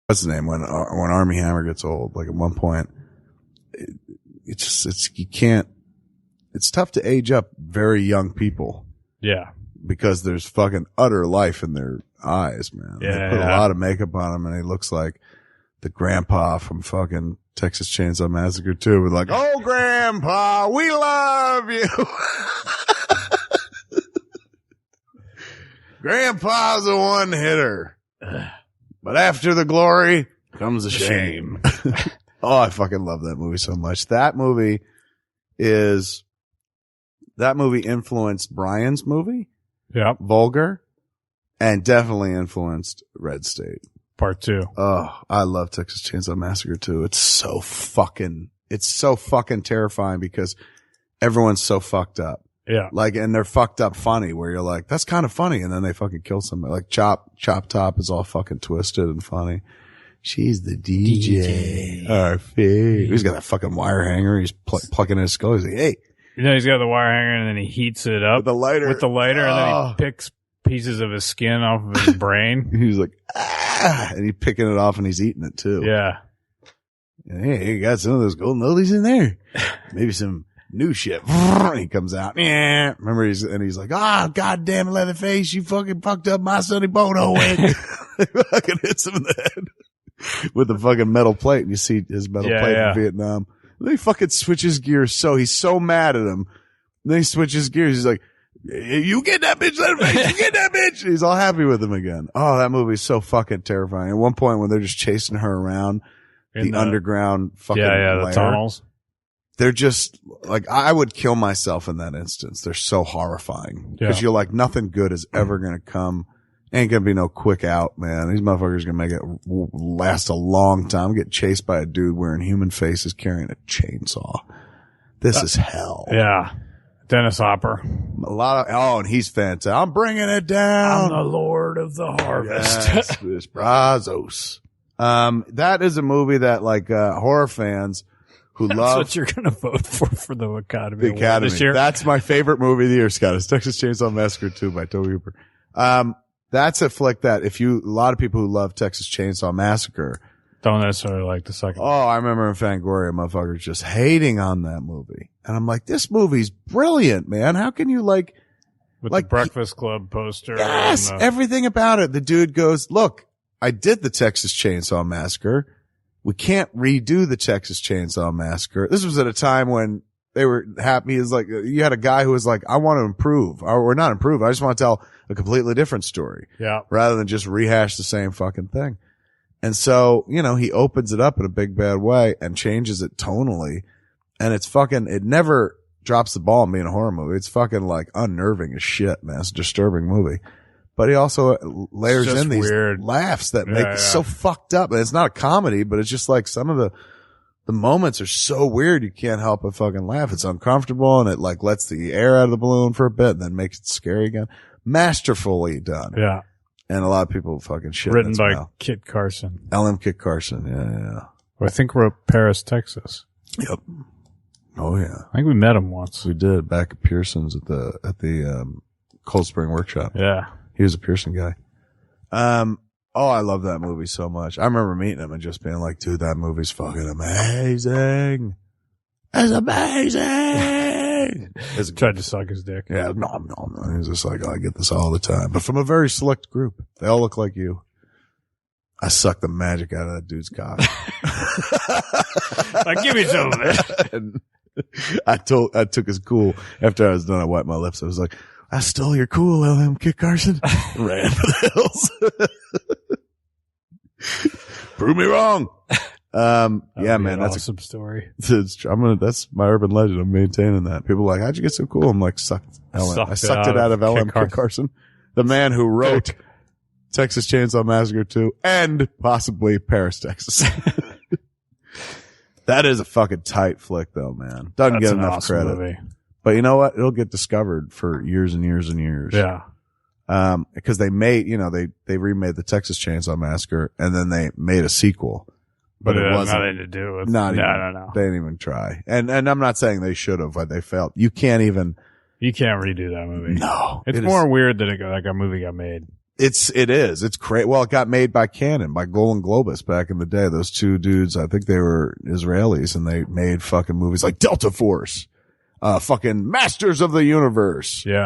what's the name when Armie Hammer gets old? Like at one point, you can't. It's tough to age up very young people. Yeah, because there's fucking utter life in their eyes, man. Yeah, they put a lot of makeup on him, and he looks like the grandpa from fucking Texas Chainsaw Massacre 2. With like, oh, grandpa, we love you. Grandpa's a one hitter, but after the glory comes the shame. Oh, I fucking love that movie so much. That movie influenced Brian's movie. Yep. Vulgar, and definitely influenced Red State. Part 2. Oh, I love Texas Chainsaw Massacre 2. It's so fucking terrifying because everyone's so fucked up. Yeah. Like, and they're fucked up funny where you're like, that's kind of funny. And then they fucking kill somebody. Like Chop Top is all fucking twisted and funny. She's the DJ. Our fave. He's got that fucking wire hanger. He's plucking his skull. He's like, hey. You know, he's got the wire hanger and then he heats it up with the lighter, and then he picks pieces of his skin off of his brain. He's like, and he's picking it off and he's eating it too. Yeah. And, hey, you got some of those golden oldies in there. Maybe some new shit. And he comes out. Yeah. Remember, he's like, goddamn Leatherface, you fucking fucked up my Sonny Bono wig. Fucking hits him in the head with the fucking metal plate. And you see his metal plate from Vietnam. Then he fucking switches gears. He's so mad at him. Then he switches gears. He's like, you get that bitch, Leatherface. You get that bitch. He's all happy with him again. Oh, that movie's so fucking terrifying. At one point when they're just chasing her around the underground fucking lair, the tunnels. They're just like, I would kill myself in that instance. They're so horrifying. Because you're like, nothing good is ever going to come. Ain't gonna be no quick out, man. These motherfuckers gonna make it last a long time. Get chased by a dude wearing human faces carrying a chainsaw. This is hell. Yeah. Dennis Hopper. And he's fantastic. I'm bringing it down. I'm the Lord of the Harvest. Yes, Brazos. That is a movie that like, horror fans who That's love. what you're gonna vote for the Academy. The Academy. This year. That's my favorite movie of the year, Scott. It's Texas Chainsaw Massacre 2 by Tobe Hooper. That's a flick that a lot of people who love Texas Chainsaw Massacre don't necessarily like the second. Oh, I remember in Fangoria, motherfuckers just hating on that movie. And I'm like, this movie's brilliant, man. How can you with the Breakfast Club poster? Yes, everything about it. The dude goes, look, I did the Texas Chainsaw Massacre. We can't redo the Texas Chainsaw Massacre. This was at a time when they were happy. It's like, you had a guy who was like, I want to improve, or not improve. I just want to tell a completely different story. Yeah. Rather than just rehash the same fucking thing. And so, he opens it up in a big bad way and changes it tonally. And it never drops the ball in being a horror movie. It's fucking like unnerving as shit, man. It's a disturbing movie. But he also layers in these weird laughs that make it so fucked up. And it's not a comedy, but it's just like some of the moments are so weird you can't help but fucking laugh. It's uncomfortable and it like lets the air out of the balloon for a bit and then makes it scary again. Masterfully done. Yeah. And a lot of people fucking shit. Written by Kit Carson. L.M. Kit Carson. Yeah. Who I think wrote Paris, Texas. Yep. Oh yeah. I think we met him once. We did back at Pearson's at the Cold Spring Workshop. Yeah. He was a Pearson guy. Oh, I love that movie so much. I remember meeting him and just being like, dude, that movie's fucking amazing. It's amazing. Tried to suck his dick. Yeah, no. He's just like, I get this all the time. But from a very select group. They all look like you. I sucked the magic out of that dude's cock. Like, give me some of it. And I took his cool. After I was done, I wiped my lips. I was like, I stole your cool, L.M. Kit Carson. Ran for the hills. Prove me wrong. Yeah, man, that's awesome story. That's my urban legend. I'm maintaining that. People are like, how'd you get so cool? I'm like, I sucked it out of L.M. Kit Carson, the man who wrote Texas Chainsaw Massacre 2 and possibly Paris, Texas. That is a fucking tight flick though, man. Doesn't get enough awesome credit. Movie. But you know what? It'll get discovered for years and years and years. Yeah. Because they made, they remade the Texas Chainsaw Massacre and then they made a sequel. But it has nothing to do with no. They didn't even try. And I'm not saying they should have, but they failed. You can't redo that movie. No. No. It's more weird that a movie got made. It is. It's great. Well, it got made by Canon, by Golan Globus back in the day. Those two dudes, I think they were Israelis, and they made fucking movies like Delta Force, fucking Masters of the Universe. Yeah.